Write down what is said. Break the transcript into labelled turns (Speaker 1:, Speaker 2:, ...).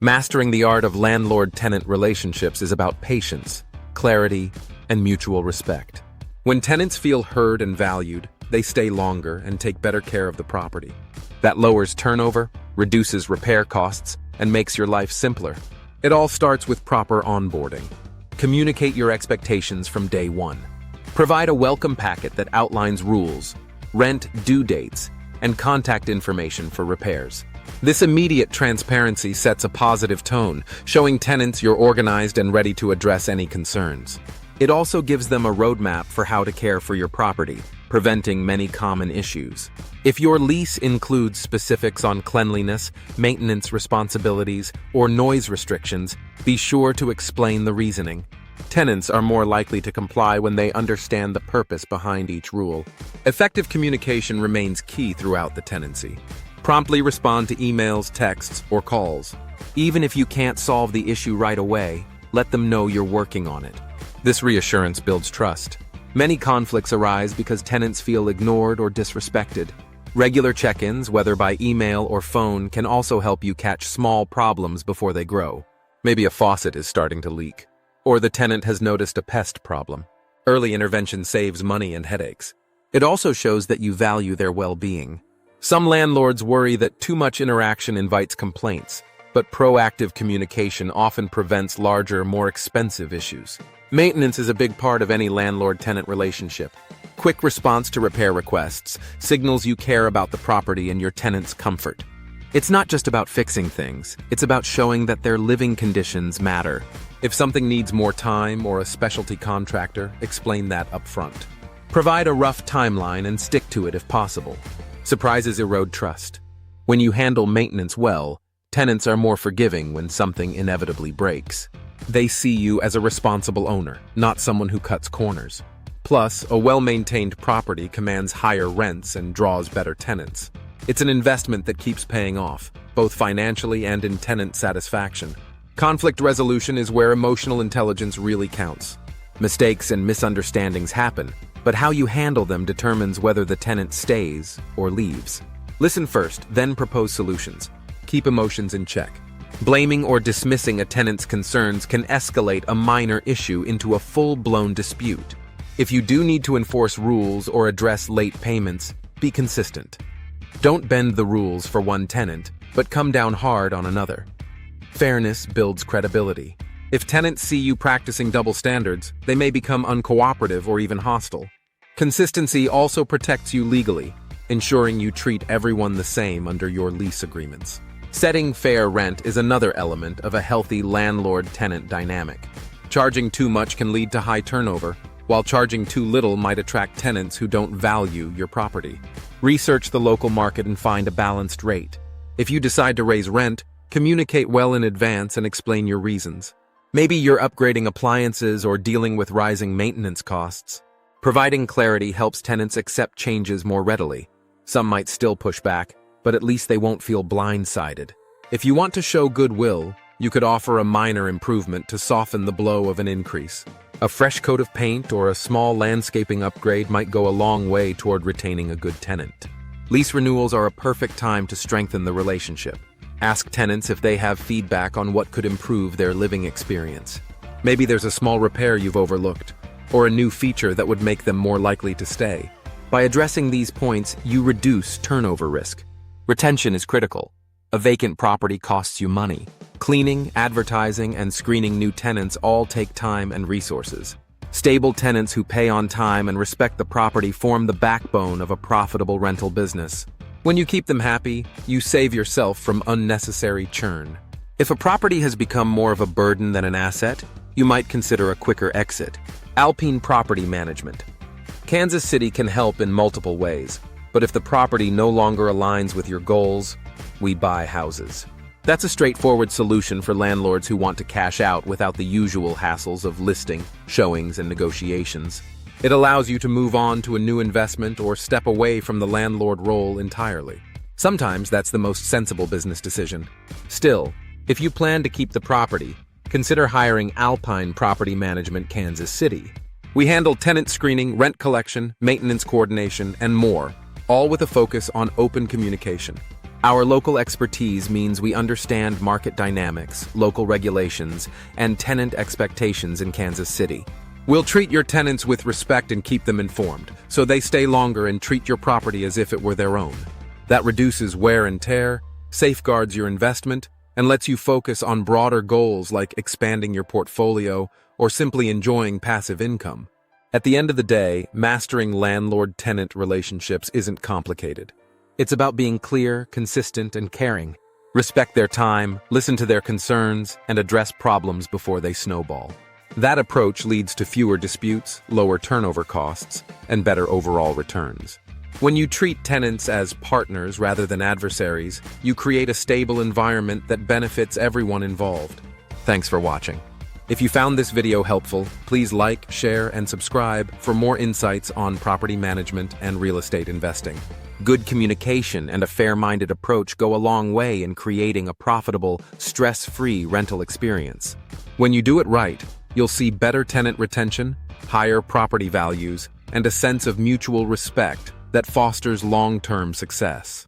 Speaker 1: Mastering the art of landlord-tenant relationships is about patience, clarity, and mutual respect. When tenants feel heard and valued, they stay longer and take better care of the property. That lowers turnover, reduces repair costs, and makes your life simpler. It all starts with proper onboarding. Communicate your expectations from day one. Provide a welcome packet that outlines rules, rent due dates, and contact information for repairs. This immediate transparency sets a positive tone, showing tenants you're organized and ready to address any concerns. It also gives them a roadmap for how to care for your property, preventing many common issues. If your lease includes specifics on cleanliness, maintenance responsibilities, or noise restrictions, be sure to explain the reasoning. Tenants are more likely to comply when they understand the purpose behind each rule. Effective communication remains key throughout the tenancy. Promptly respond to emails, texts, or calls. Even if you can't solve the issue right away, let them know you're working on it. This reassurance builds trust. Many conflicts arise because tenants feel ignored or disrespected. Regular check-ins, whether by email or phone, can also help you catch small problems before they grow. Maybe a faucet is starting to leak, or the tenant has noticed a pest problem. Early intervention saves money and headaches. It also shows that you value their well-being. Some landlords worry that too much interaction invites complaints, but proactive communication often prevents larger, more expensive issues. Maintenance is a big part of any landlord-tenant relationship. Quick response to repair requests signals you care about the property and your tenant's comfort. It's not just about fixing things, it's about showing that their living conditions matter. If something needs more time or a specialty contractor, explain that upfront. Provide a rough timeline and stick to it if possible. Surprises erode trust. When you handle maintenance well, tenants are more forgiving when something inevitably breaks. They see you as a responsible owner, not someone who cuts corners. Plus, a well-maintained property commands higher rents and draws better tenants. It's an investment that keeps paying off, both financially and in tenant satisfaction. Conflict resolution is where emotional intelligence really counts. Mistakes and misunderstandings happen, but how you handle them determines whether the tenant stays or leaves. Listen first, then propose solutions. Keep emotions in check. Blaming or dismissing a tenant's concerns can escalate a minor issue into a full-blown dispute. If you do need to enforce rules or address late payments, be consistent. Don't bend the rules for one tenant, but come down hard on another. Fairness builds credibility. If tenants see you practicing double standards, they may become uncooperative or even hostile. Consistency also protects you legally, ensuring you treat everyone the same under your lease agreements. Setting fair rent is another element of a healthy landlord-tenant dynamic. Charging too much can lead to high turnover, while charging too little might attract tenants who don't value your property. Research the local market and find a balanced rate. If you decide to raise rent, communicate well in advance and explain your reasons. Maybe you're upgrading appliances or dealing with rising maintenance costs. Providing clarity helps tenants accept changes more readily. Some might still push back, but at least they won't feel blindsided. If you want to show goodwill, you could offer a minor improvement to soften the blow of an increase. A fresh coat of paint or a small landscaping upgrade might go a long way toward retaining a good tenant. Lease renewals are a perfect time to strengthen the relationship. Ask tenants if they have feedback on what could improve their living experience. Maybe there's a small repair you've overlooked, or a new feature that would make them more likely to stay. By addressing these points, you reduce turnover risk. Retention is critical. A vacant property costs you money. Cleaning, advertising, and screening new tenants all take time and resources. Stable tenants who pay on time and respect the property form the backbone of a profitable rental business. When you keep them happy, you save yourself from unnecessary churn. If a property has become more of a burden than an asset, you might consider a quicker exit. Alpine property management. Kansas City can help in multiple ways, but if the property no longer aligns with your goals, we buy houses. That's a straightforward solution for landlords who want to cash out without the usual hassles of listing, showings, and negotiations. It allows you to move on to a new investment or step away from the landlord role entirely. Sometimes that's the most sensible business decision. Still, if you plan to keep the property, consider hiring Alpine Property Management Kansas City. We handle tenant screening, rent collection, maintenance coordination, and more, all with a focus on open communication. Our local expertise means we understand market dynamics, local regulations, and tenant expectations in Kansas City. We'll treat your tenants with respect and keep them informed, so they stay longer and treat your property as if it were their own. That reduces wear and tear, safeguards your investment, and lets you focus on broader goals like expanding your portfolio or simply enjoying passive income. At the end of the day, mastering landlord-tenant relationships isn't complicated. It's about being clear, consistent, and caring. Respect their time, listen to their concerns, and address problems before they snowball. That approach leads to fewer disputes, lower turnover costs, and better overall returns. When you treat tenants as partners rather than adversaries, you create a stable environment that benefits everyone involved. Thanks for watching. If you found this video helpful, please like, share, and subscribe for more insights on property management and real estate investing. Good communication and a fair-minded approach go a long way in creating a profitable, stress-free rental experience. When you do it right, you'll see better tenant retention, higher property values, and a sense of mutual respect that fosters long-term success.